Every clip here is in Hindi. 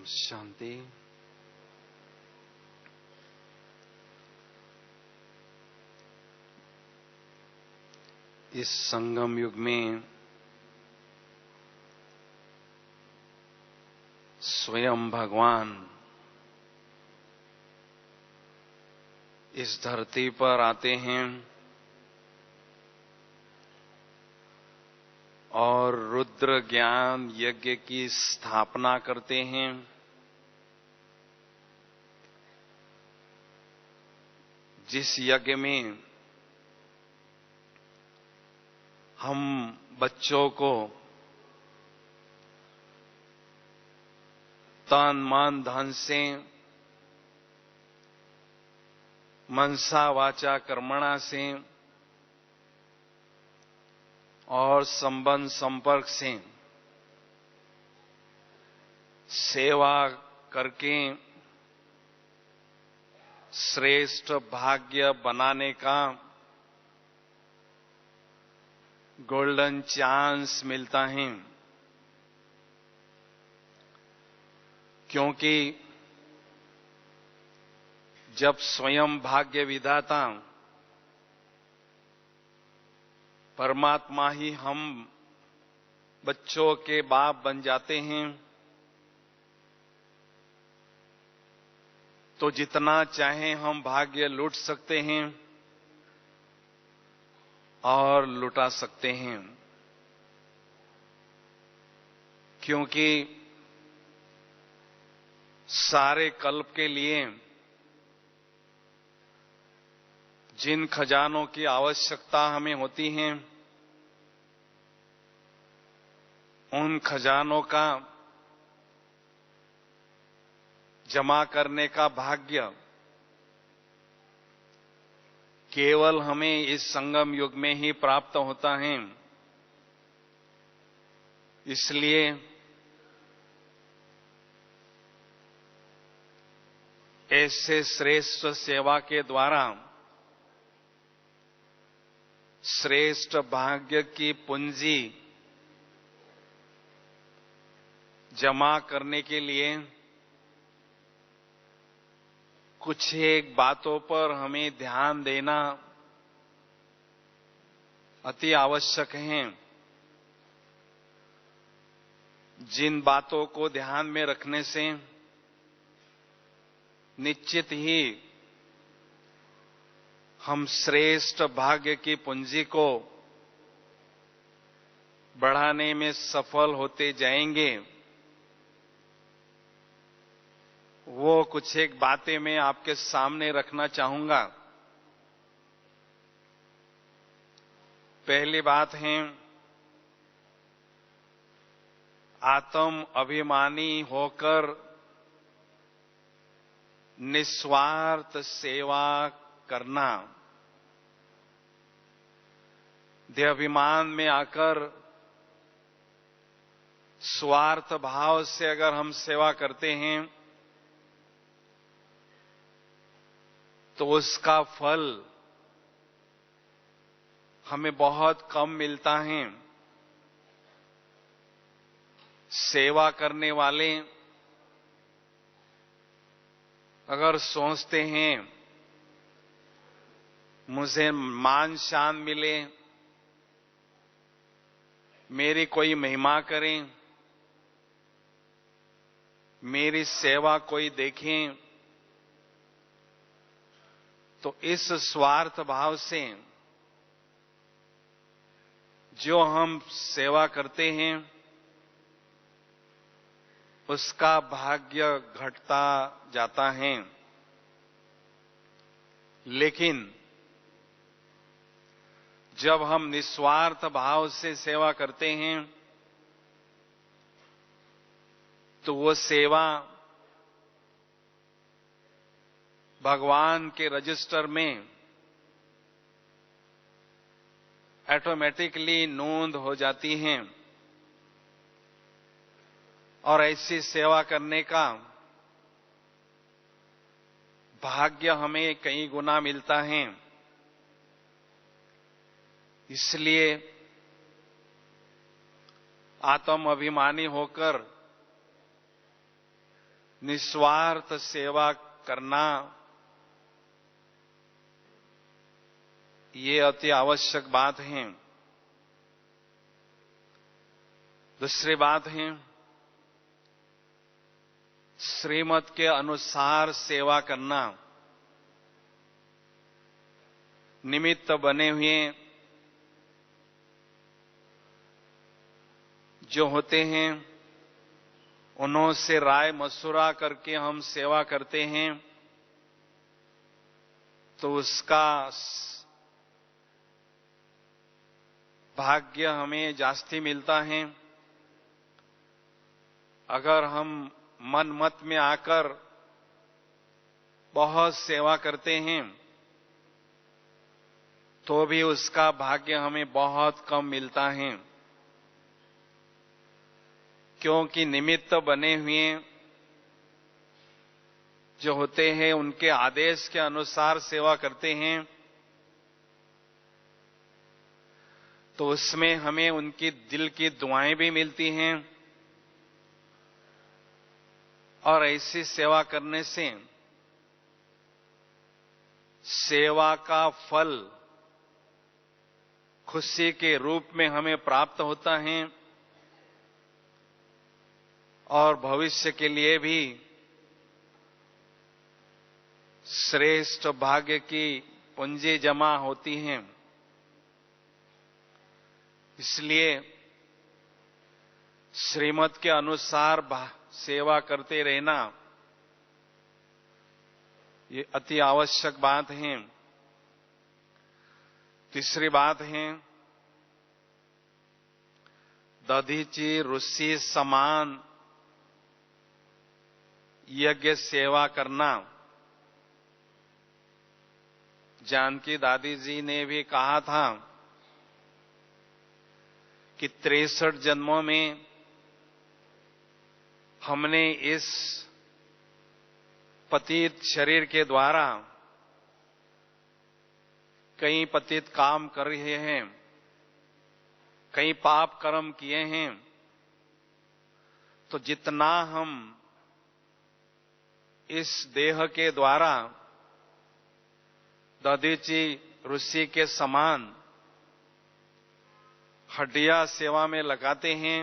शांति। इस संगम युग में स्वयं भगवान इस धरती पर आते हैं और रुद्र ज्ञान यज्ञ की स्थापना करते हैं। जिस यज्ञ में हम बच्चों को तन मन धन से मनसा वाचा कर्मणा से और संबंध संपर्क से सेवा करके श्रेष्ठ भाग्य बनाने का गोल्डन चांस मिलता है। क्योंकि जब स्वयं भाग्य विधाता परमात्मा ही हम बच्चों के बाप बन जाते हैं, तो जितना चाहे हम भाग्य लूट सकते हैं और लुटा सकते हैं। क्योंकि सारे कल्प के लिए जिन खजानों की आवश्यकता हमें होती है, उन खजानों का जमा करने का भाग्य केवल हमें इस संगम युग में ही प्राप्त होता है। इसलिए ऐसे श्रेष्ठ सेवा के द्वारा श्रेष्ठ भाग्य की पूंजी जमा करने के लिए कुछ एक बातों पर हमें ध्यान देना अति आवश्यक है। जिन बातों को ध्यान में रखने से निश्चित ही हम श्रेष्ठ भाग्य की पूंजी को बढ़ाने में सफल होते जाएंगे। वो कुछ एक बातें मैं आपके सामने रखना चाहूंगा। पहली बात है, आत्म अभिमानी होकर निस्वार्थ सेवा करना। देहाभिमान में आकर स्वार्थ भाव से अगर हम सेवा करते हैं तो उसका फल हमें बहुत कम मिलता है। सेवा करने वाले अगर सोचते हैं मुझे मान शान मिले, मेरी कोई महिमा करे, मेरी सेवा कोई देखे, तो इस स्वार्थ भाव से जो हम सेवा करते हैं उसका भाग्य घटता जाता है। लेकिन जब हम निस्वार्थ भाव से सेवा करते हैं तो वो सेवा भगवान के रजिस्टर में ऑटोमेटिकली नोंद हो जाती हैं और ऐसी सेवा करने का भाग्य हमें कई गुना मिलता है। इसलिए आत्म अभिमानी होकर निस्वार्थ सेवा करना ये अति आवश्यक बात है। दूसरी बात है, श्रीमत के अनुसार सेवा करना। निमित्त बने हुए जो होते हैं उन्हों से राय मशुरा करके हम सेवा करते हैं तो उसका भाग्य हमें जास्ती मिलता है। अगर हम मन मत में आकर बहुत सेवा करते हैं तो भी उसका भाग्य हमें बहुत कम मिलता है, क्योंकि निमित्त बने हुए जो होते हैं उनके आदेश के अनुसार सेवा करते हैं तो उसमें हमें उनकी दिल की दुआएं भी मिलती हैं और ऐसी सेवा करने से सेवा का फल खुशी के रूप में हमें प्राप्त होता है और भविष्य के लिए भी श्रेष्ठ भाग्य की पूंजी जमा होती है। इसलिए श्रीमत के अनुसार सेवा करते रहना ये अति आवश्यक बात है। तीसरी बात है, दधीची ऋषि समान यज्ञ सेवा करना। जानकी दादी जी ने भी कहा था कि 63 जन्मों में हमने इस पतित शरीर के द्वारा कई पतित काम कर रहे हैं, कई पाप कर्म किए हैं, तो जितना हम इस देह के द्वारा दधीची ऋषि के समान हड्डियां सेवा में लगाते हैं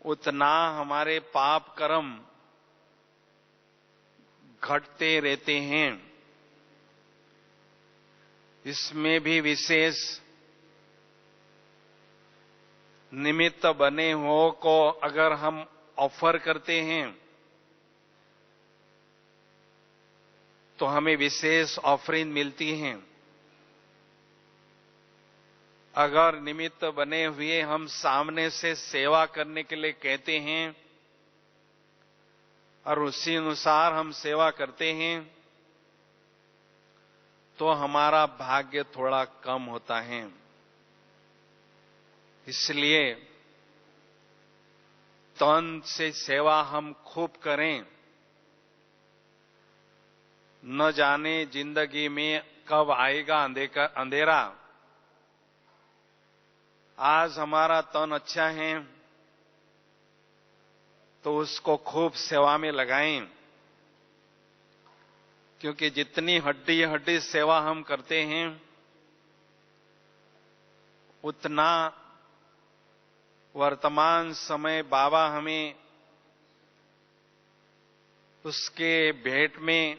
उतना हमारे पाप कर्म घटते रहते हैं। इसमें भी विशेष निमित्त बने हो को अगर हम ऑफर करते हैं तो हमें विशेष ऑफरिंग मिलती है। अगर निमित्त बने हुए हम सामने से सेवा करने के लिए कहते हैं और उसी अनुसार हम सेवा करते हैं तो हमारा भाग्य थोड़ा कम होता है। इसलिए तन से सेवा हम खूब करें। न जाने जिंदगी में कब आएगा अंधेरा। आज हमारा तन अच्छा है तो उसको खूब सेवा में लगाएं, क्योंकि जितनी हड्डी हड्डी सेवा हम करते हैं उतना वर्तमान समय बाबा हमें उसके भेंट में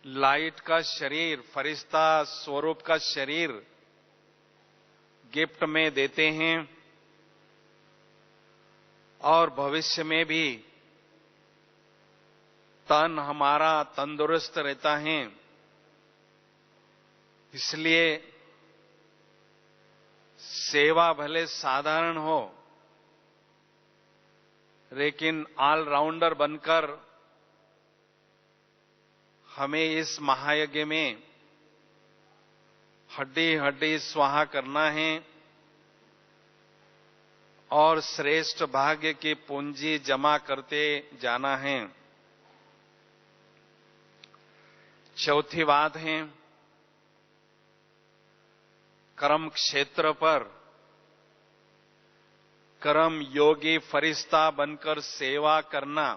लाइट का शरीर, फरिश्ता स्वरूप का शरीर गिफ्ट में देते हैं और भविष्य में भी तन हमारा तंदुरुस्त रहता है। इसलिए सेवा भले साधारण हो लेकिन ऑलराउंडर बनकर हमें इस महायज्ञ में हड्डी हड्डी स्वाहा करना है और श्रेष्ठ भाग्य की पूंजी जमा करते जाना है। चौथी बात है, कर्म क्षेत्र पर कर्म योगी फरिश्ता बनकर सेवा करना,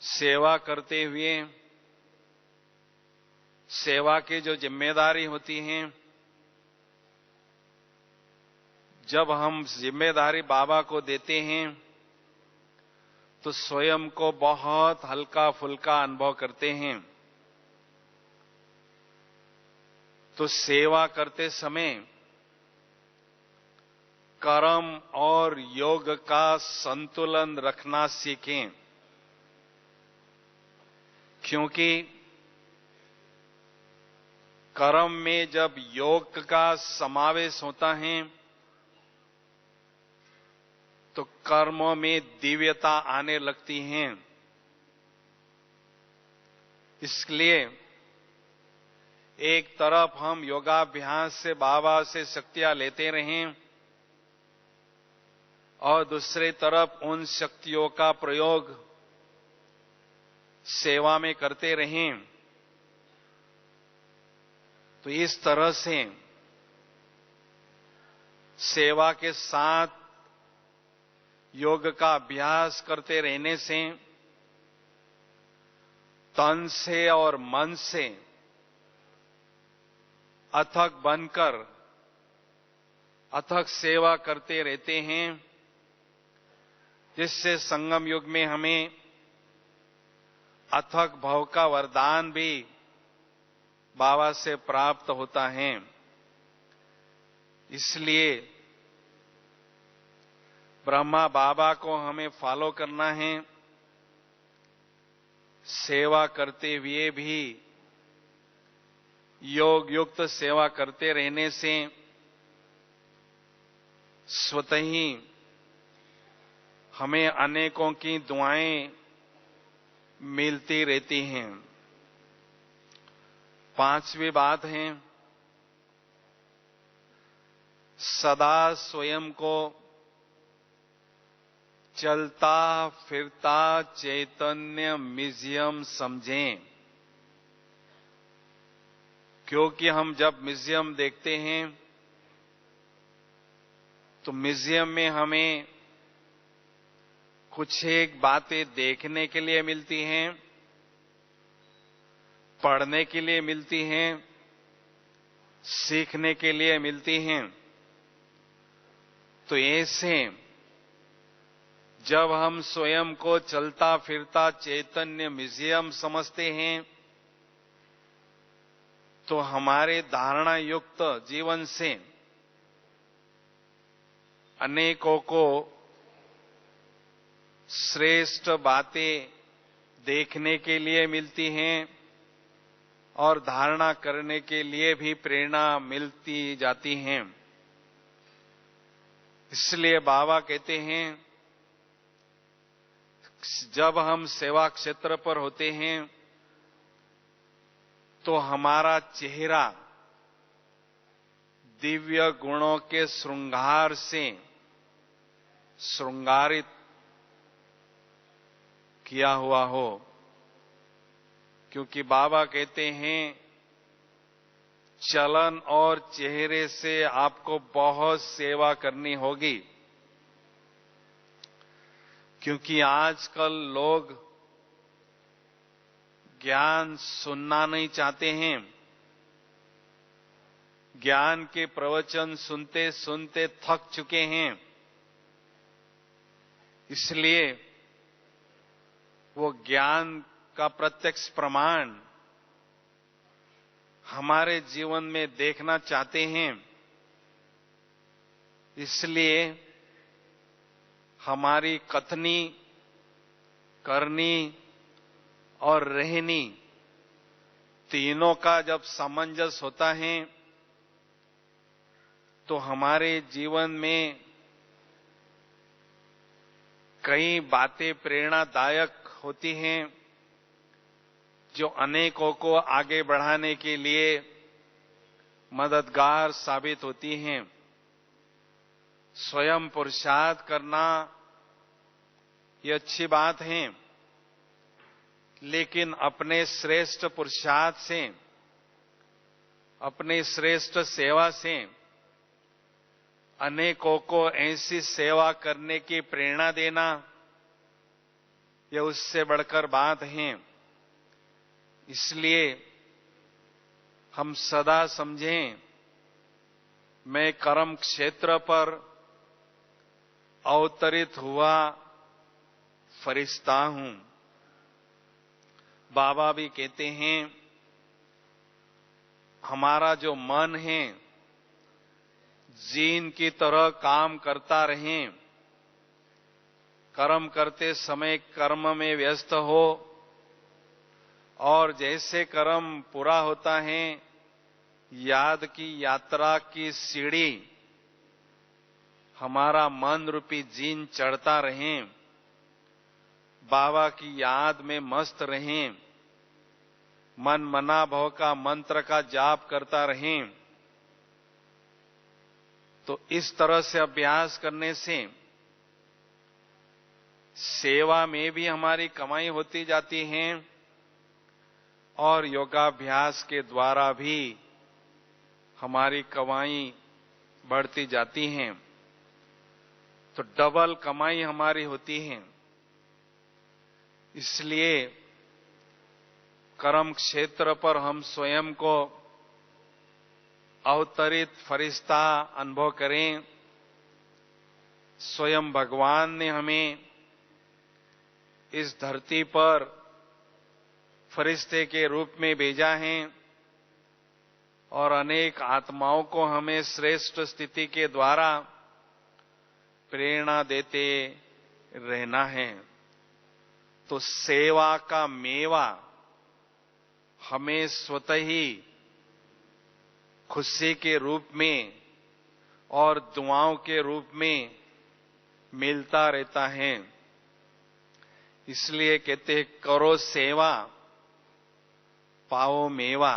सेवा करते हुए सेवा की जो जिम्मेदारी होती है, जब हम जिम्मेदारी बाबा को देते हैं तो स्वयं को बहुत हल्का फुल्का अनुभव करते हैं। तो सेवा करते समय कर्म और योग का संतुलन रखना सीखें, क्योंकि कर्म में जब योग का समावेश होता है तो कर्मों में दिव्यता आने लगती है। इसलिए एक तरफ हम योगाभ्यास से बाबा से शक्तियां लेते रहें और दूसरी तरफ उन शक्तियों का प्रयोग सेवा में करते रहें, तो इस तरह से सेवा के साथ योग का अभ्यास करते रहने से तन से और मन से अथक बनकर अथक सेवा करते रहते हैं, जिससे संगम युग में हमें अथक भाव का वरदान भी बाबा से प्राप्त होता है। इसलिए ब्रह्मा बाबा को हमें फॉलो करना है। सेवा करते हुए भी योग युक्त सेवा करते रहने से स्वतः ही हमें अनेकों की दुआएं मिलती रहती हैं। पांचवी बात है, सदा स्वयं को चलता फिरता चैतन्य म्यूजियम समझें, क्योंकि हम जब म्यूजियम देखते हैं तो म्यूजियम में हमें कुछ एक बातें देखने के लिए मिलती हैं, पढ़ने के लिए मिलती हैं, सीखने के लिए मिलती हैं। तो ऐसे जब हम स्वयं को चलता फिरता चैतन्य म्यूजियम समझते हैं तो हमारे धारणा युक्त जीवन से अनेकों को श्रेष्ठ बातें देखने के लिए मिलती हैं और धारणा करने के लिए भी प्रेरणा मिलती जाती है। इसलिए बाबा कहते हैं, जब हम सेवा क्षेत्र पर होते हैं तो हमारा चेहरा दिव्य गुणों के श्रृंगार से श्रृंगारित किया हुआ हो, क्योंकि बाबा कहते हैं चलन और चेहरे से आपको बहुत सेवा करनी होगी, क्योंकि आजकल लोग ज्ञान सुनना नहीं चाहते हैं। ज्ञान के प्रवचन सुनते सुनते थक चुके हैं, इसलिए वो ज्ञान का प्रत्यक्ष प्रमाण हमारे जीवन में देखना चाहते हैं। इसलिए हमारी कथनी, करनी और रहनी तीनों का जब सामंजस्य होता है तो हमारे जीवन में कई बातें प्रेरणादायक होती हैं जो अनेकों को आगे बढ़ाने के लिए मददगार साबित होती हैं। स्वयं पुरुषार्थ करना ये अच्छी बात है, लेकिन अपने श्रेष्ठ पुरुषार्थ से, अपने श्रेष्ठ सेवा से अनेकों को ऐसी सेवा करने की प्रेरणा देना, यह उससे बढ़कर बात है। इसलिए हम सदा समझें, मैं कर्म क्षेत्र पर अवतरित हुआ फरिश्ता हूं। बाबा भी कहते हैं, हमारा जो मन है जीन की तरह काम करता रहे, कर्म करते समय कर्म में व्यस्त हो, और जैसे कर्म पूरा होता है याद की यात्रा की सीढ़ी हमारा मन रूपी जीन चढ़ता रहे, बाबा की याद में मस्त रहें, मन मना भव का मंत्र का जाप करता रहें। तो इस तरह से अभ्यास करने से सेवा में भी हमारी कमाई होती जाती है और योगाभ्यास के द्वारा भी हमारी कमाई बढ़ती जाती है। तो डबल कमाई हमारी होती है। इसलिए कर्म क्षेत्र पर हम स्वयं को अवतरित फरिश्ता अनुभव करें। स्वयं भगवान ने हमें इस धरती पर फरिश्ते के रूप में भेजा है और अनेक आत्माओं को हमें श्रेष्ठ स्थिति के द्वारा प्रेरणा देते रहना है। तो सेवा का मेवा हमें स्वतः ही खुशी के रूप में और दुआओं के रूप में मिलता रहता है। इसलिए कहते हैं, करो सेवा पाओ मेवा।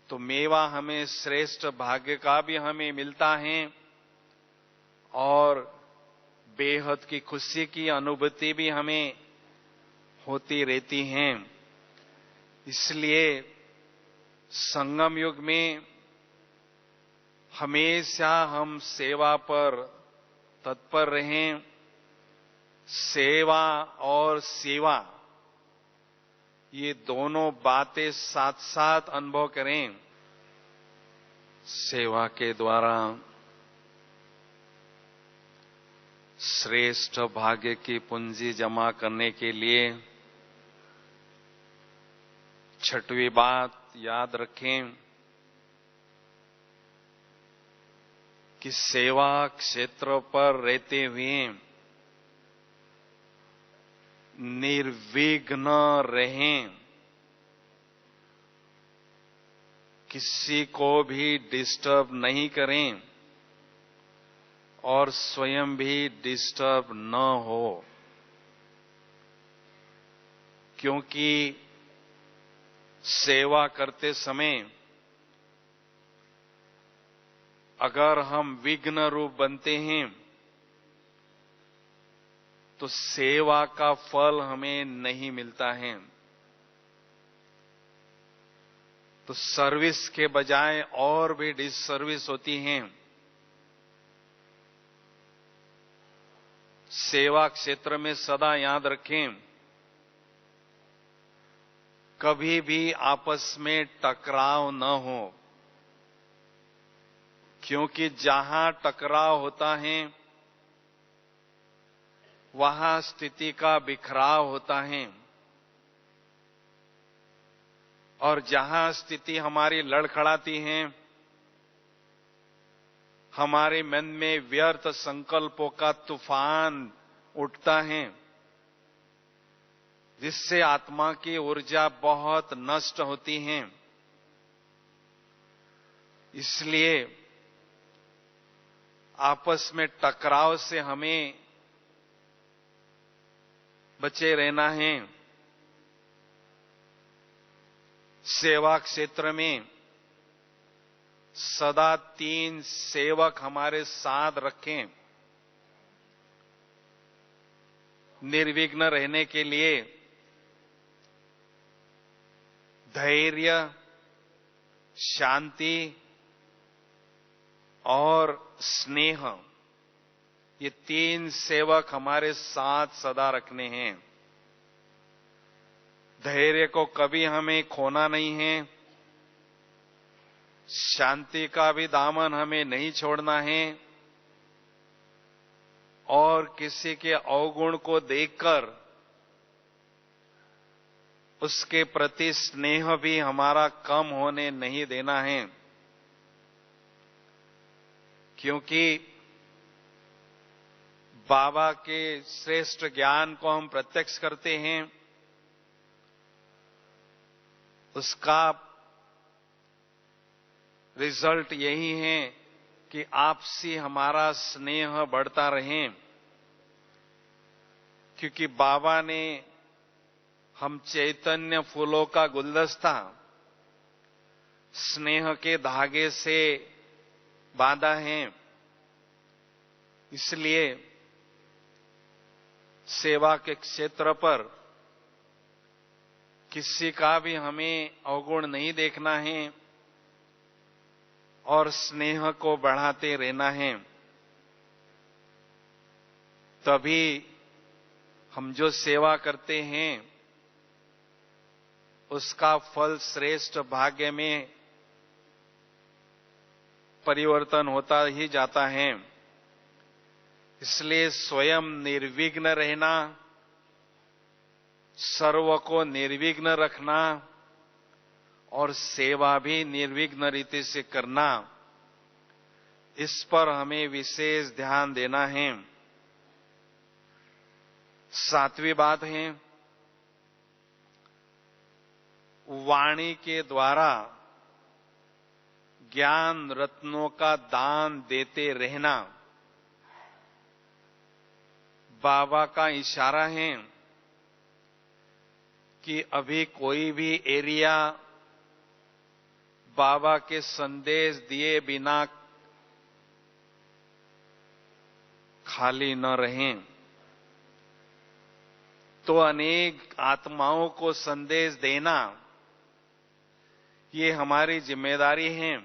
तो मेवा हमें श्रेष्ठ भाग्य का भी हमें मिलता है और बेहद की खुशी की अनुभूति भी हमें होती रहती है। इसलिए संगम युग में हमेशा हम सेवा पर तत्पर रहें। सेवा और सेवा, ये दोनों बातें साथ साथ अनुभव करें। सेवा के द्वारा श्रेष्ठ भाग्य की पूंजी जमा करने के लिए छठवीं बात याद रखें कि सेवा क्षेत्र पर रहते हुए निर्विघ्न रहें, किसी को भी डिस्टर्ब नहीं करें और स्वयं भी डिस्टर्ब न हो। क्योंकि सेवा करते समय अगर हम विघ्न रूप बनते हैं तो सेवा का फल हमें नहीं मिलता है। तो सर्विस के बजाय और भी डिससर्विस होती है। सेवा क्षेत्र में सदा याद रखें, कभी भी आपस में टकराव न हो, क्योंकि जहां टकराव होता है वहां स्थिति का बिखराव होता है और जहां स्थिति हमारी लड़खड़ाती है, हमारे मन में व्यर्थ संकल्पों का तूफान उठता है, जिससे आत्मा की ऊर्जा बहुत नष्ट होती है। इसलिए आपस में टकराव से हमें बचे रहना है। सेवा क्षेत्र में सदा 3 सेवक हमारे साथ रखें। निर्विघ्न रहने के लिए धैर्य, शांति और स्नेह, ये 3 सेवक हमारे साथ सदा रखने हैं। धैर्य को कभी हमें खोना नहीं है, शांति का भी दामन हमें नहीं छोड़ना है, और किसी के अवगुण को देखकर उसके प्रति स्नेह भी हमारा कम होने नहीं देना है। क्योंकि बाबा के श्रेष्ठ ज्ञान को हम प्रत्यक्ष करते हैं, उसका रिजल्ट यही है कि आपसी हमारा स्नेह बढ़ता रहे। क्योंकि बाबा ने हम चैतन्य फूलों का गुलदस्ता स्नेह के धागे से बांधा है। इसलिए सेवा के क्षेत्र पर किसी का भी हमें अवगुण नहीं देखना है और स्नेह को बढ़ाते रहना है। तभी हम जो सेवा करते हैं उसका फल श्रेष्ठ भाग्य में परिवर्तन होता ही जाता है। इसलिए स्वयं निर्विघ्न रहना, सर्व को निर्विघ्न रखना और सेवा भी निर्विघ्न रीति से करना, इस पर हमें विशेष ध्यान देना है। 7वीं बात है, वाणी के द्वारा ज्ञान रत्नों का दान देते रहना। बाबा का इशारा है कि अभी कोई भी एरिया बाबा के संदेश दिए बिना खाली न रहें। तो अनेक आत्माओं को संदेश देना ये हमारी जिम्मेदारी है।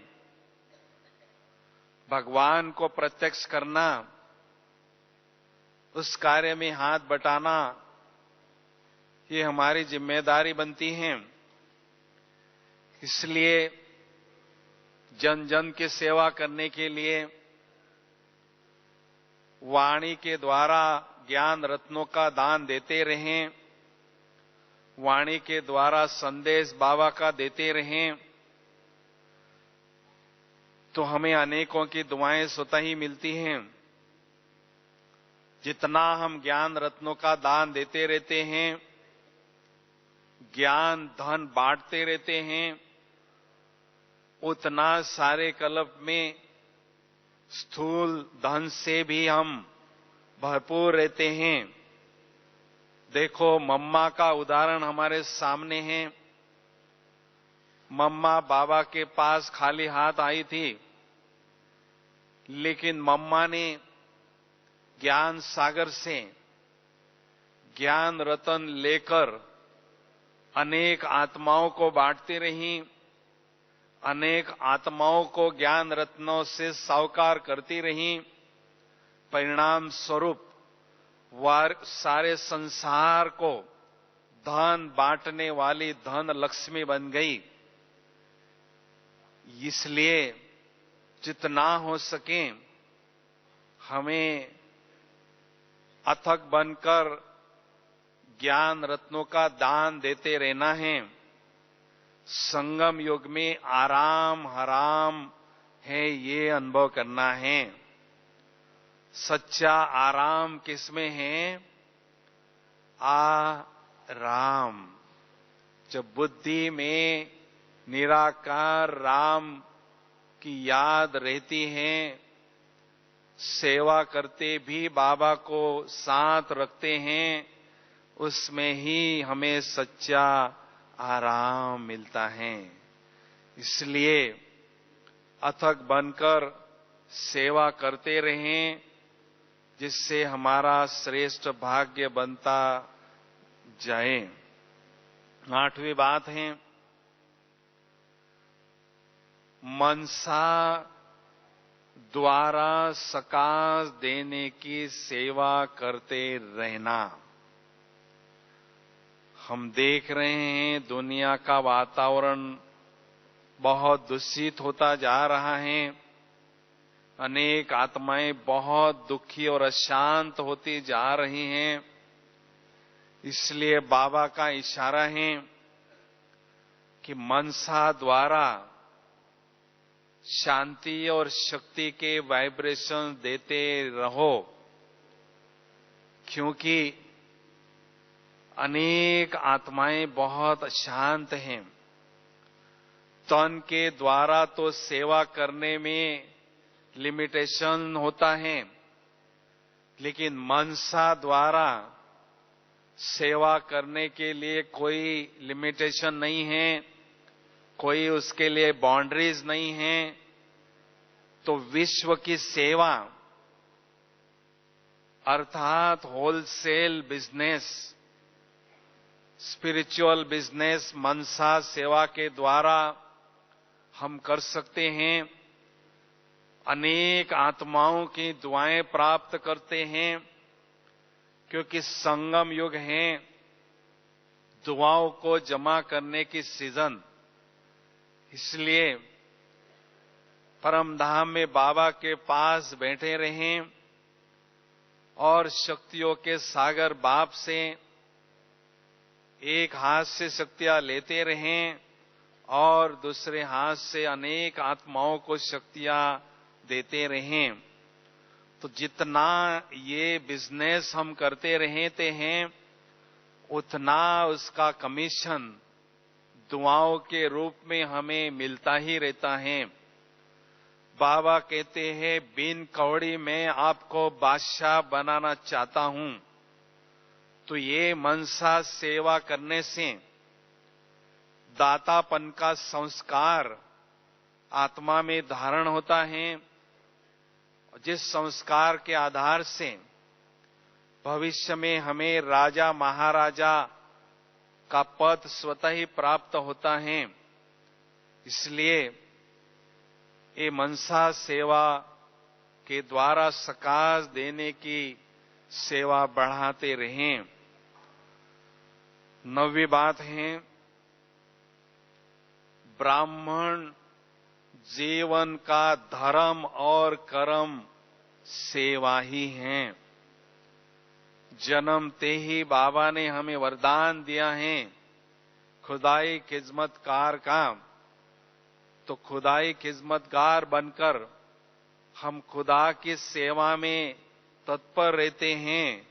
भगवान को प्रत्यक्ष करना, उस कार्य में हाथ बटाना, ये हमारी जिम्मेदारी बनती है। इसलिए जन जन की सेवा करने के लिए वाणी के द्वारा ज्ञान रत्नों का दान देते रहें, वाणी के द्वारा संदेश बाबा का देते रहें, तो हमें अनेकों की दुआएं स्वतः ही मिलती हैं। जितना हम ज्ञान रत्नों का दान देते रहते हैं, ज्ञान धन बांटते रहते हैं, उतना सारे कल्प में स्थूल धन से भी हम भरपूर रहते हैं। देखो, मम्मा का उदाहरण हमारे सामने है। मम्मा बाबा के पास खाली हाथ आई थी, लेकिन मम्मा ने ज्ञान सागर से ज्ञान रतन लेकर अनेक आत्माओं को बांटती रही, अनेक आत्माओं को ज्ञान रत्नों से सावकार करती रही। परिणाम स्वरूप सारे संसार को धन बांटने वाली धन लक्ष्मी बन गई। इसलिए जितना हो सके हमें अथक बनकर ज्ञान रत्नों का दान देते रहना है। संगम युग में आराम हराम है, ये अनुभव करना है। सच्चा आराम किसमें है? आराम। जब बुद्धि में निराकार राम की याद रहती है, सेवा करते भी बाबा को साथ रखते हैं, उसमें ही हमें सच्चा आराम मिलता है। इसलिए अथक बनकर सेवा करते रहें, जिससे हमारा श्रेष्ठ भाग्य बनता जाए। 8वीं बात है, मनसा द्वारा सकाश देने की सेवा करते रहना। हम देख रहे हैं दुनिया का वातावरण बहुत दूषित होता जा रहा है। अनेक आत्माएं बहुत दुखी और अशांत होती जा रही हैं। इसलिए बाबा का इशारा है कि मनसा द्वारा शांति और शक्ति के वाइब्रेशन देते रहो, क्योंकि अनेक आत्माएं बहुत अशांत हैं। तन के द्वारा तो सेवा करने में लिमिटेशन होता है, लेकिन मनसा द्वारा सेवा करने के लिए कोई लिमिटेशन नहीं है, कोई उसके लिए बाउंड्रीज नहीं है। तो विश्व की सेवा अर्थात होलसेल बिजनेस, स्पिरिचुअल बिजनेस मनसा सेवा के द्वारा हम कर सकते हैं। अनेक आत्माओं की दुआएं प्राप्त करते हैं, क्योंकि संगम युग है, दुआओं को जमा करने की सीजन। इसलिए परम धाम में बाबा के पास बैठे रहें और शक्तियों के सागर बाप से एक हाथ से शक्तियां लेते रहें और दूसरे हाथ से अनेक आत्माओं को शक्तियां देते रहें। तो जितना ये बिजनेस हम करते रहते हैं, उतना उसका कमीशन दुआओं के रूप में हमें मिलता ही रहता है। बाबा कहते हैं, बिन कौड़ी में आपको बादशाह बनाना चाहता हूं। तो ये मनसा सेवा करने से दातापन का संस्कार आत्मा में धारण होता है, जिस संस्कार के आधार से भविष्य में हमें राजा महाराजा का पद स्वतः ही प्राप्त होता है। इसलिए ये मनसा सेवा के द्वारा सकाश देने की सेवा बढ़ाते रहें। 9वीं बात है, ब्राह्मण जीवन का धर्म और कर्म सेवा ही है। जन्मते ही बाबा ने हमें वरदान दिया है खुदाई खिदमतकार का। तो खुदाई खिदमतगार बनकर हम खुदा की सेवा में तत्पर रहते हैं,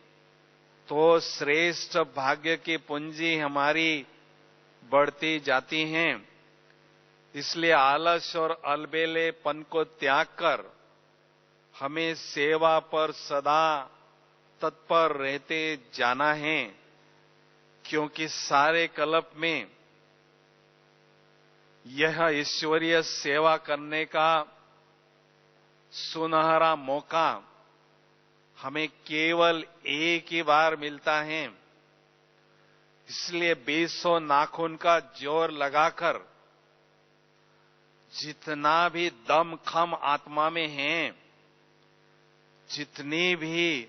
तो श्रेष्ठ भाग्य की पूंजी हमारी बढ़ती जाती है। इसलिए आलस और अलबेलेपन को त्याग कर हमें सेवा पर सदा तत्पर रहते जाना है, क्योंकि सारे कल्प में यह ईश्वरीय सेवा करने का सुनहरा मौका हमें केवल एक ही बार मिलता है। इसलिए 200 नाखून का जोर लगाकर जितना भी दमखम आत्मा में है, जितनी भी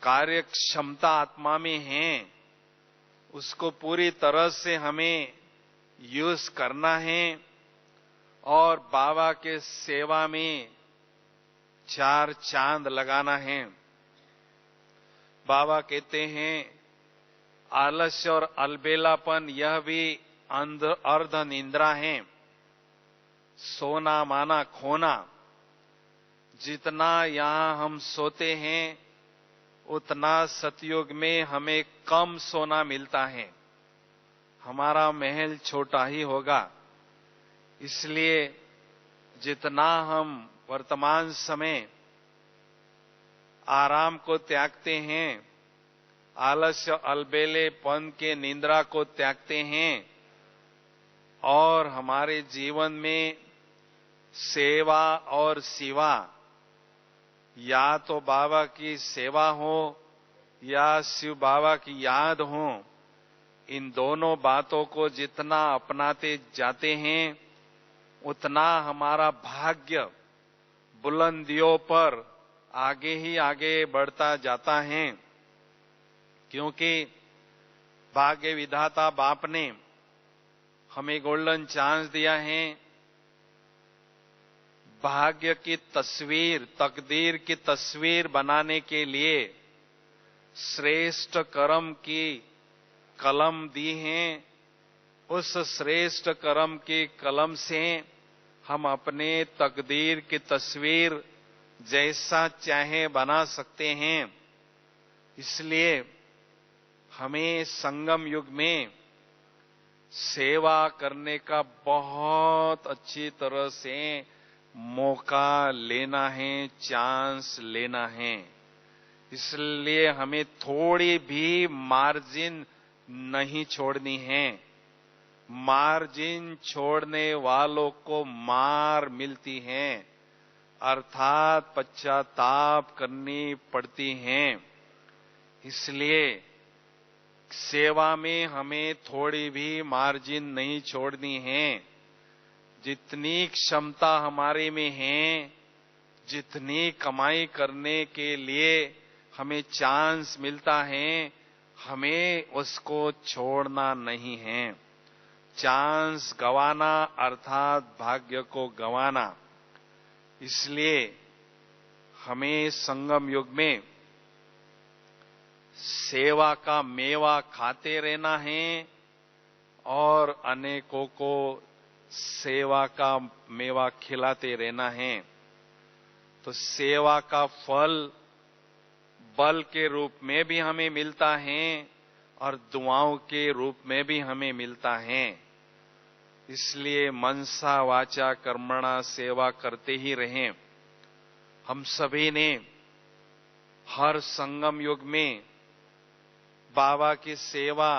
कार्य क्षमता आत्मा में है, उसको पूरी तरह से हमें यूज करना है और बाबा के सेवा में 4 चांद लगाना है। बाबा कहते हैं, आलस्य और अलबेलापन यह भी अर्ध निंद्रा है, सोना माना खोना। जितना यहां हम सोते हैं, उतना सतयुग में हमें कम सोना मिलता है। हमारा महल छोटा ही होगा। इसलिए जितना हम वर्तमान समय आराम को त्यागते हैं, आलस्य अलबेलेपन के निंद्रा को त्यागते हैं और हमारे जीवन में सेवा और सिवा, या तो बाबा की सेवा हो या शिव बाबा की याद हो, इन दोनों बातों को जितना अपनाते जाते हैं, उतना हमारा भाग्य बुलंदियों पर आगे ही आगे बढ़ता जाता है, क्योंकि भाग्य विधाता बाप ने हमें गोल्डन चांस दिया है। भाग्य की तस्वीर, तकदीर की तस्वीर बनाने के लिए श्रेष्ठ कर्म की कलम दी है। उस श्रेष्ठ कर्म की कलम से हम अपने तकदीर की तस्वीर जैसा चाहे बना सकते हैं। इसलिए हमें संगम युग में सेवा करने का बहुत अच्छी तरह से मौका लेना है, चांस लेना है। इसलिए हमें थोड़ी भी मार्जिन नहीं छोड़नी है। मार्जिन छोड़ने वालों को मार मिलती है, अर्थात पश्चाताप करनी पड़ती है। इसलिए सेवा में हमें थोड़ी भी मार्जिन नहीं छोड़नी है। जितनी क्षमता हमारे में है, जितनी कमाई करने के लिए हमें चांस मिलता है, हमें उसको छोड़ना नहीं है। चांस गंवाना अर्थात भाग्य को गंवाना। इसलिए हमें संगम युग में सेवा का मेवा खाते रहना है और अनेकों को सेवा का मेवा खिलाते रहना है। तो सेवा का फल बल के रूप में भी हमें मिलता है और दुआओं के रूप में भी हमें मिलता है। इसलिए मनसा वाचा कर्मणा सेवा करते ही रहें। हम सभी ने हर संगम युग में बाबा की सेवा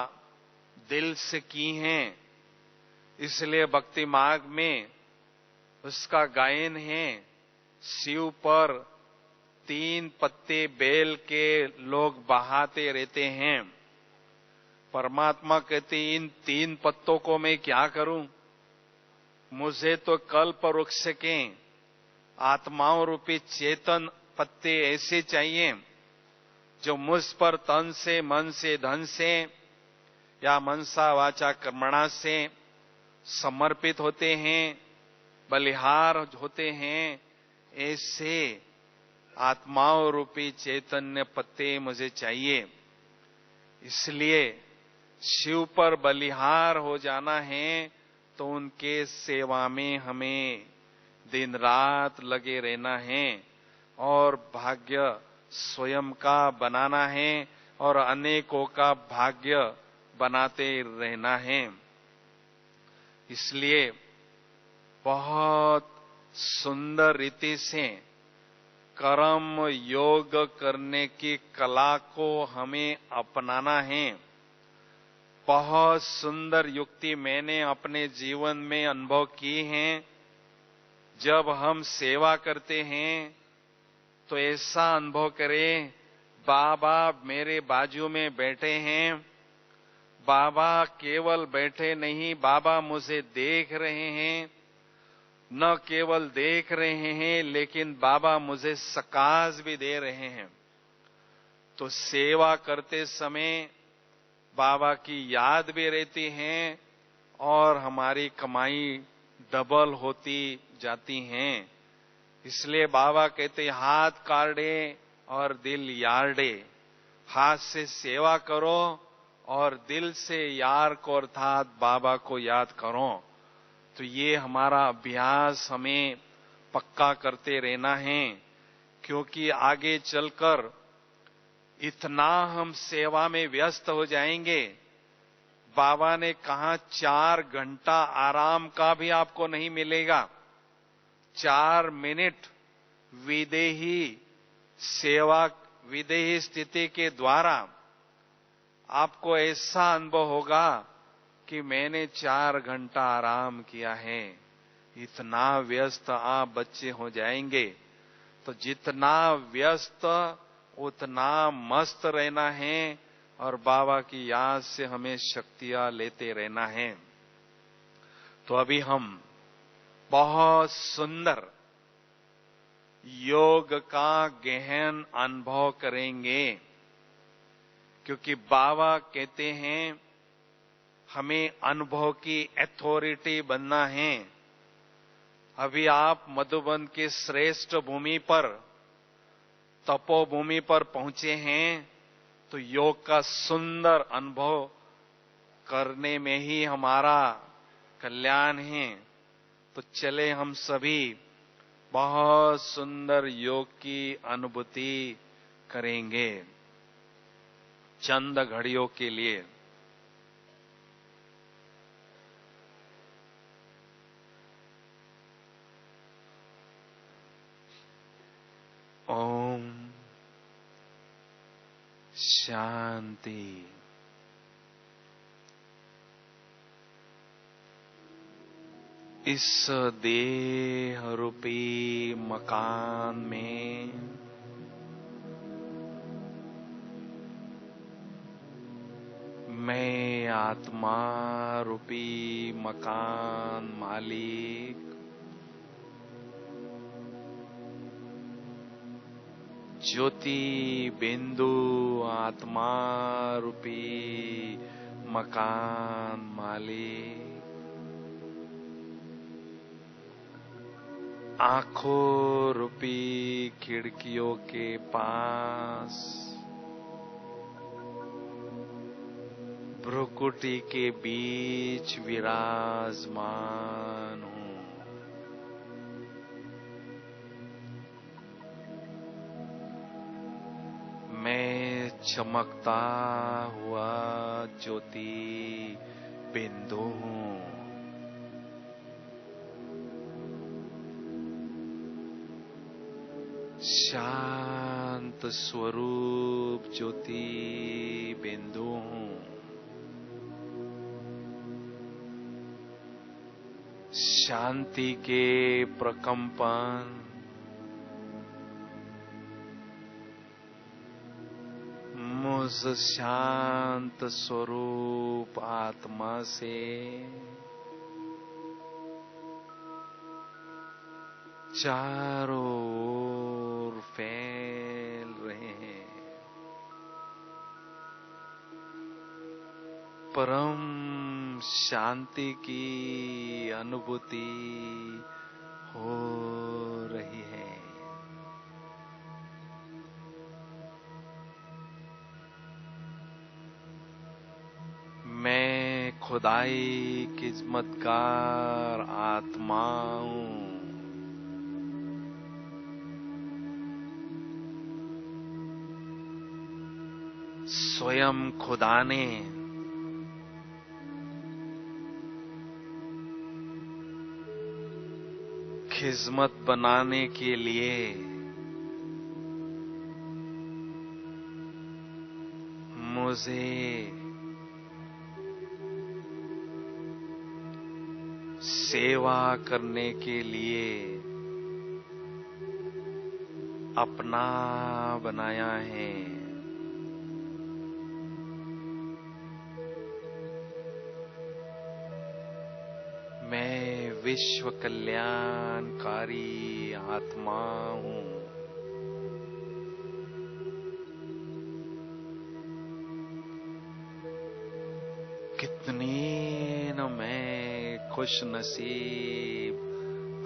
दिल से की है। इसलिए भक्ति मार्ग में उसका गायन है। शिव पर 3 पत्ते बेल के लोग बहाते रहते हैं। परमात्मा कहते इन 3 पत्तों को मैं क्या करूं? मुझे तो कल्प वृक्ष के आत्माओं रूपी चेतन पत्ते ऐसे चाहिए जो मुझ पर तन से, मन से, धन से या मनसा वाचा कर्मणा से समर्पित होते हैं, बलिहार होते हैं। ऐसे आत्माओं रूपी चैतन्य पत्ते मुझे चाहिए। इसलिए शिव पर बलिहार हो जाना है तो उनके सेवा में हमें दिन रात लगे रहना है और भाग्य स्वयं का बनाना है और अनेकों का भाग्य बनाते रहना है। इसलिए बहुत सुंदर रीति से कर्म योग करने की कला को हमें अपनाना है। बहुत सुंदर युक्ति मैंने अपने जीवन में अनुभव की है। जब हम सेवा करते हैं तो ऐसा अनुभव करें, बाबा मेरे बाजू में बैठे हैं। बाबा केवल बैठे नहीं, बाबा मुझे देख रहे हैं। न केवल देख रहे हैं लेकिन बाबा मुझे सकाश भी दे रहे हैं। तो सेवा करते समय बाबा की याद भी रहती है और हमारी कमाई डबल होती जाती है। इसलिए बाबा कहते हाथ काढ़े और दिल यार्डे। हाथ से सेवा करो और दिल से यार को अर्थात बाबा को याद करो। तो ये हमारा अभ्यास हमें पक्का करते रहना है, क्योंकि आगे चलकर इतना हम सेवा में व्यस्त हो जाएंगे। बाबा ने कहा 4 घंटा आराम का भी आपको नहीं मिलेगा। 4 मिनट विदेही सेवा, विदेही स्थिति के द्वारा आपको ऐसा अनुभव होगा कि मैंने 4 घंटा आराम किया है। इतना व्यस्त आप बच्चे हो जाएंगे। तो जितना व्यस्त उतना मस्त रहना है और बाबा की याद से हमें शक्तियां लेते रहना है। तो अभी हम बहुत सुंदर योग का गहन अनुभव करेंगे। क्योंकि बाबा कहते हैं हमें अनुभव की अथॉरिटी बनना है। अभी आप मधुबन की श्रेष्ठ भूमि पर, तपोभूमि पर पहुंचे हैं, तो योग का सुंदर अनुभव करने में ही हमारा कल्याण है। तो चले हम सभी बहुत सुंदर योग की अनुभूति करेंगे चंद घड़ियों के लिए। ओम शांति। इस देह रूपी मकान में मैं आत्मा रूपी मकान मालिक ज्योति बिंदु आत्मा रूपी मकान मालिक आंखों रूपी खिड़कियों के पास भ्रुकुटी के बीच विराजमान हूं। मैं चमकता हुआ ज्योति बिंदु हूं। शांत स्वरूप ज्योति बिंदु हूं। शांति के प्रकंपन मुझ शांत स्वरूप आत्मा से चारों ओर फैल रहे हैं। परम शांति की अनुभूति हो रही है। मैं खुदाई की चमत्कार आत्मा हूं। स्वयं खुदा ने खिदमत बनाने के लिए मुझे सेवा करने के लिए अपना बनाया है। मैं विश्व कल्याणकारी आत्मा हूं। कितनी न मैं खुश नसीब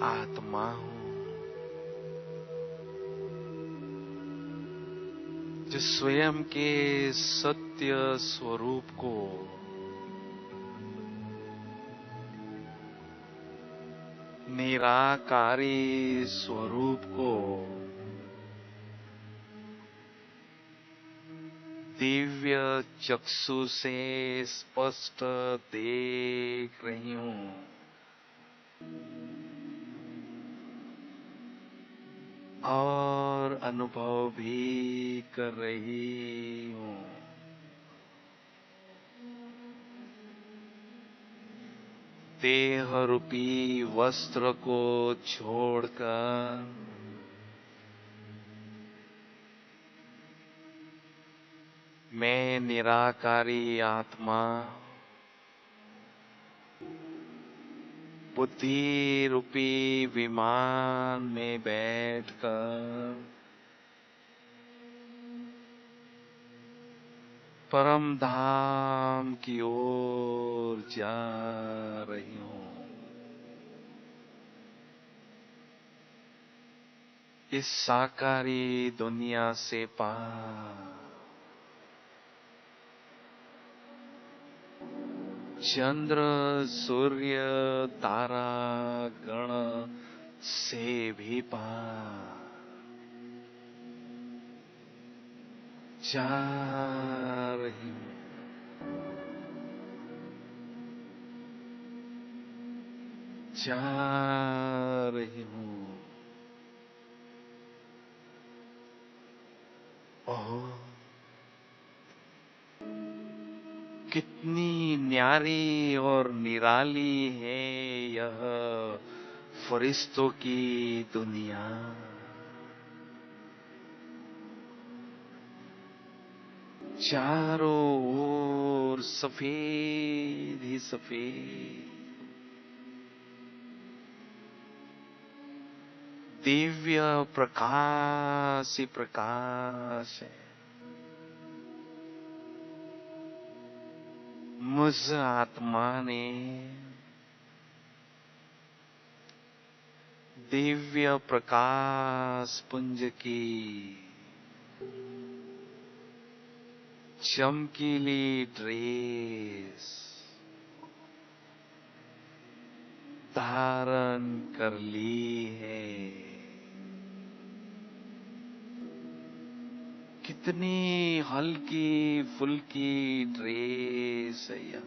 आत्मा हूं जो स्वयं के सत्य स्वरूप को निराकारी स्वरूप को दिव्य चक्षु से स्पष्ट देख रही हूं। और अनुभव भी कर रही हूं। देह रूपी वस्त्र को छोड़कर मैं निराकारी आत्मा बुद्धि रूपी विमान में बैठकर परम धाम की ओर जा रही हूं। इस साकारी दुनिया से पार चंद्र सूर्य तारा गण से भी पार जा रही हूं। जा रही हूं। ओह, कितनी न्यारी और निराली है यह फरिश्तों की दुनिया। चारों ओर सफेद ही सफेद, दिव्य प्रकाश ही प्रकाश है। मुझ आत्मा ने दिव्य प्रकाश पुंज की चमकीली ड्रेस धारण कर ली है। कितनी हल्की फुल्की ड्रेस है यह।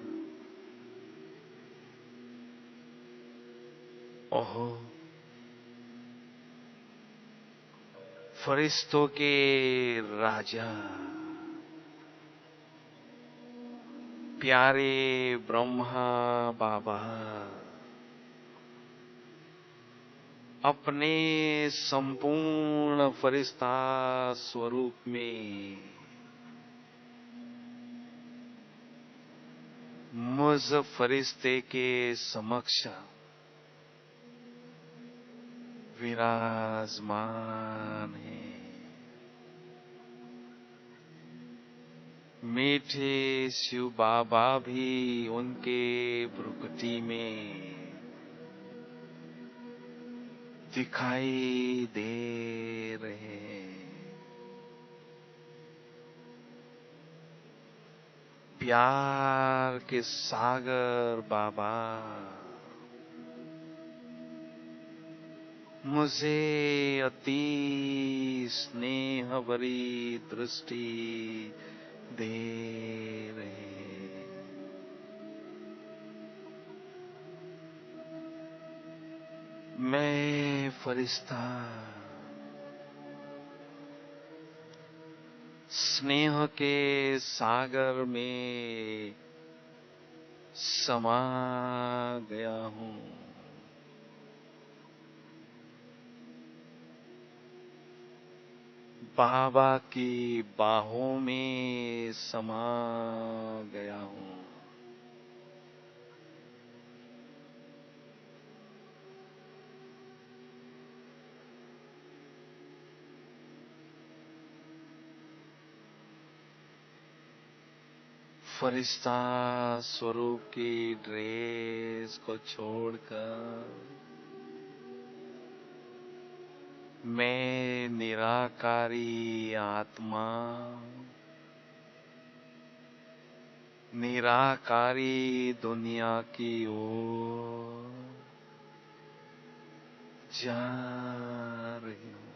ओहो, फरिश्तों के राजा प्यारे ब्रह्मा बाबा अपने संपूर्ण फरिश्ता स्वरूप में मुझ फरिश्ते के समक्ष विराजमान है। मीठे शिव बाबा भी उनके भ्रुकुटी में दिखाई दे रहे हैं। प्यार के सागर बाबा मुझे अति स्नेह भरी दृष्टि दे रहे हैं। मैं फरिश्ता स्नेह के सागर में समा गया हूं। बाबा की बाहों में समा गया हूं। फरिश्ता स्वरूप की ड्रेस को छोड़कर मैं निराकारी आत्मा निराकारी दुनिया की ओर जा रही हूं।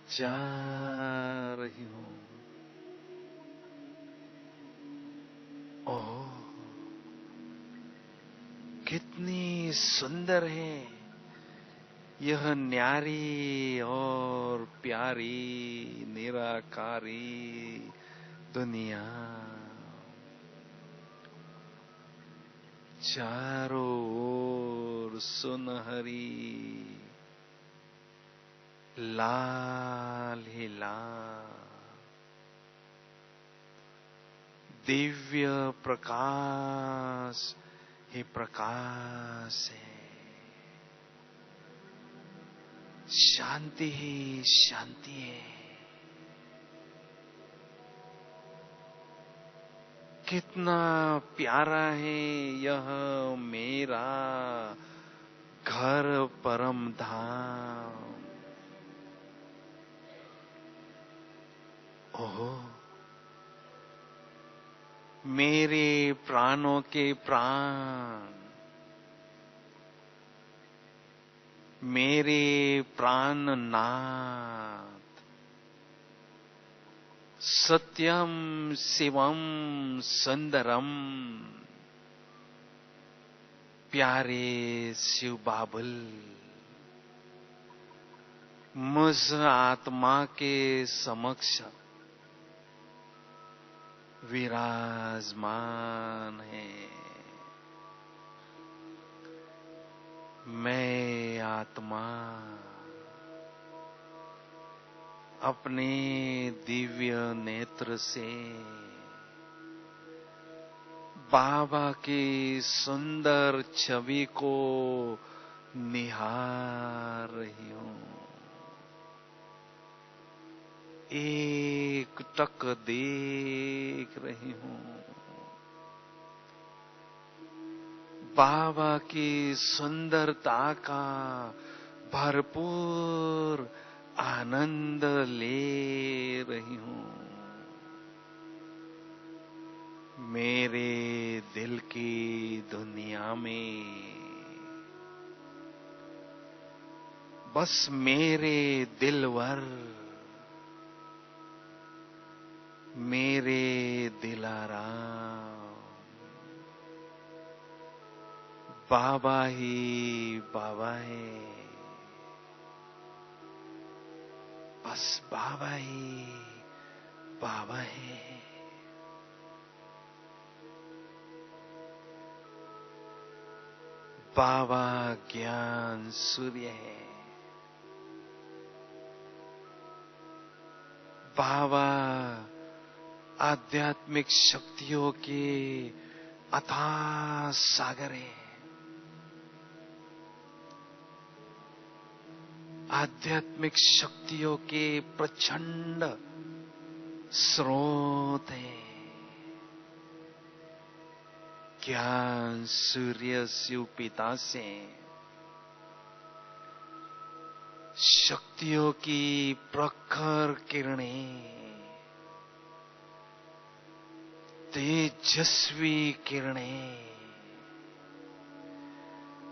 जा रही हूं। ओह, कितनी सुंदर है यह न्यारी और प्यारी निराकारी दुनिया। चारों ओर सुनहरी लाल ही लाल दिव्य प्रकाश हे प्रकाश है, शांति ही शांति है। कितना प्यारा है यह मेरा घर परम धाम। ओहो, मेरे प्राणों के प्राण, मेरे प्राणनाथ, सत्यम शिवम सुंदरम, प्यारे शिव बाबुल, मुझ आत्मा के समक्ष विराजमान है। मैं आत्मा अपने दिव्य नेत्र से बाबा की सुंदर छवि को निहार रही हूं। एक टक देख रही हूं। बाबा की सुंदरता का भरपूर आनंद ले रही हूं। मेरे दिल की दुनिया में बस मेरे दिलवर, मेरे दिलाराम बाबा ही बाबा है। बस बाबा ही बाबा है। बाबा ज्ञान सूर्य है। बाबा आध्यात्मिक शक्तियों के अथाह सागर है। आध्यात्मिक शक्तियों के प्रचंड स्रोत है। ज्ञान सूर्य शिव पिता से शक्तियों की प्रखर किरणें, तेजस्वी किरणें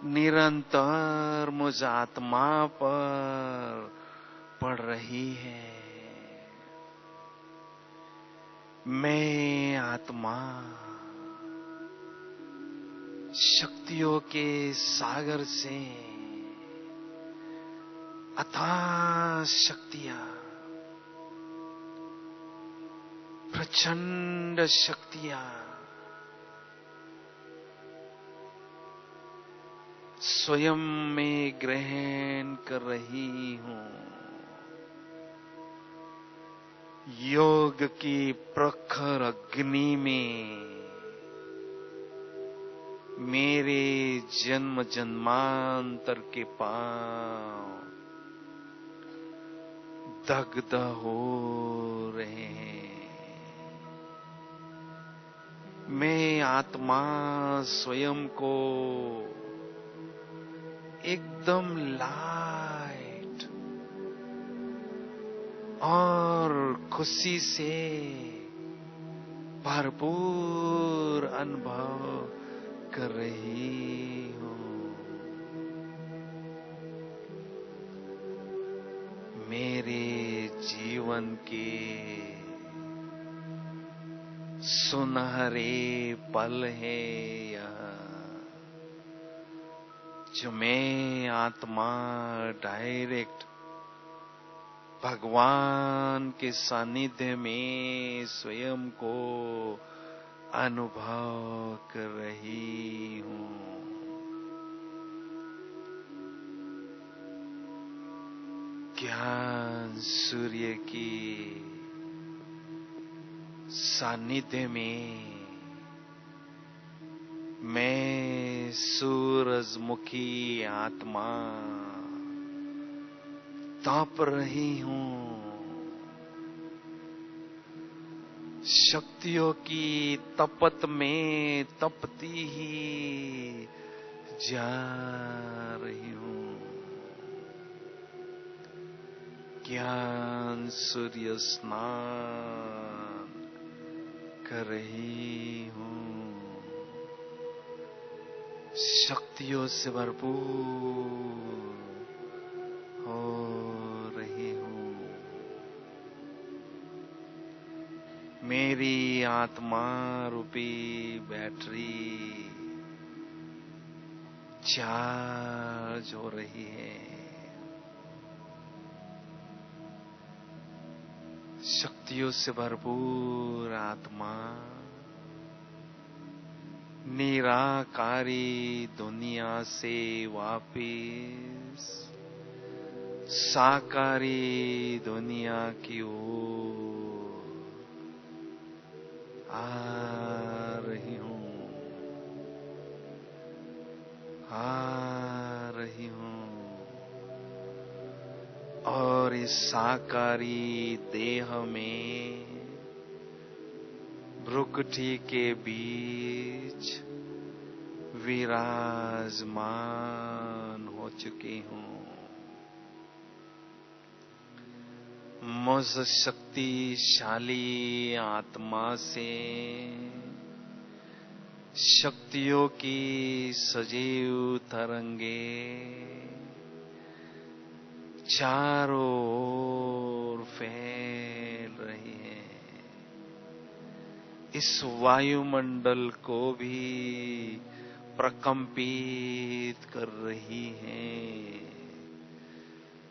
निरंतर मुझ आत्मा पर पड़ रही है। मैं आत्मा शक्तियों के सागर से अथाह शक्तियां, प्रचंड शक्तियां स्वयं में ग्रहण कर रही हूं। योग की प्रखर अग्नि में मेरे जन्म जन्मांतर के पांव दग्ध हो रहे हैं। मैं आत्मा स्वयं को एकदम लाइट और खुशी से भरपूर अनुभव कर रही हूं। मेरे जीवन के सुनहरे पल है यह, जो मैं आत्मा डायरेक्ट भगवान के सानिध्य में स्वयं को अनुभव कर रही हूं। ज्ञान सूर्य की सानिध्य में मैं सूरजमुखी आत्मा तप रही हूं, शक्तियों की तपत में तपती ही जा रही हूं। ज्ञान सूर्य स्नान कर रही हूं, शक्तियों से भरपूर हो रही हूं। मेरी आत्मा रूपी बैटरी चार्ज हो रही है, शक्तियों से भरपूर आत्मा निराकारी दुनिया से वापिस साकारी दुनिया की ओर आ रही हूं, आ रही हूं। और इस साकारी देह में भ्रुकुटी के बीच विराजमान हो चुकी हूं। मुझ शक्तिशाली आत्मा से शक्तियों की सजीव तरंगे चारों ओर फैल रही हैं, इस वायुमंडल को भी प्रकंपित कर रही हैं,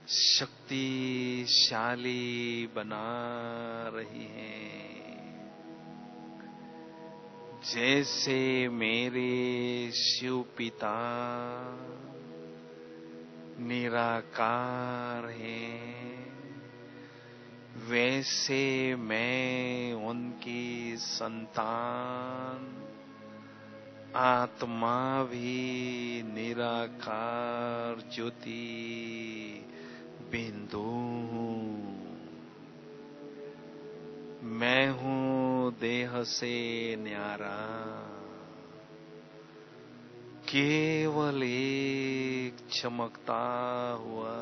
शक्तिशाली बना रही हैं। जैसे मेरे शिव पिता निराकार हैं, वैसे मैं उनकी संतान आत्मा भी निराकार ज्योति बिंदु हूं। मैं हूं देह से न्यारा, केवल एक चमकता हुआ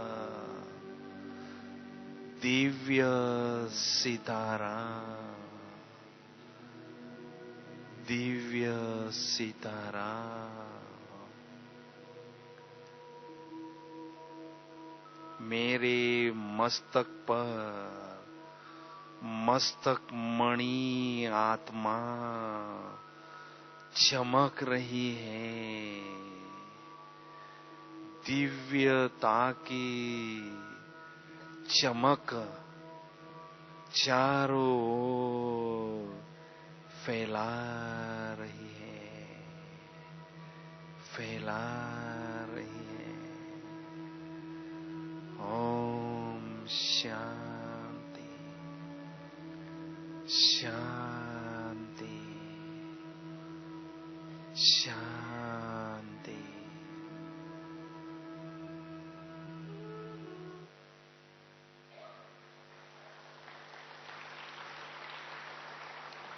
दिव्य सितारा, दिव्य सितारा। मेरे मस्तक पर मस्तक मणि आत्मा चमक रही है, दिव्यता की चमक चारों ओर फैला रही है, फैला रही है। ओम शांति, शांति, शांति।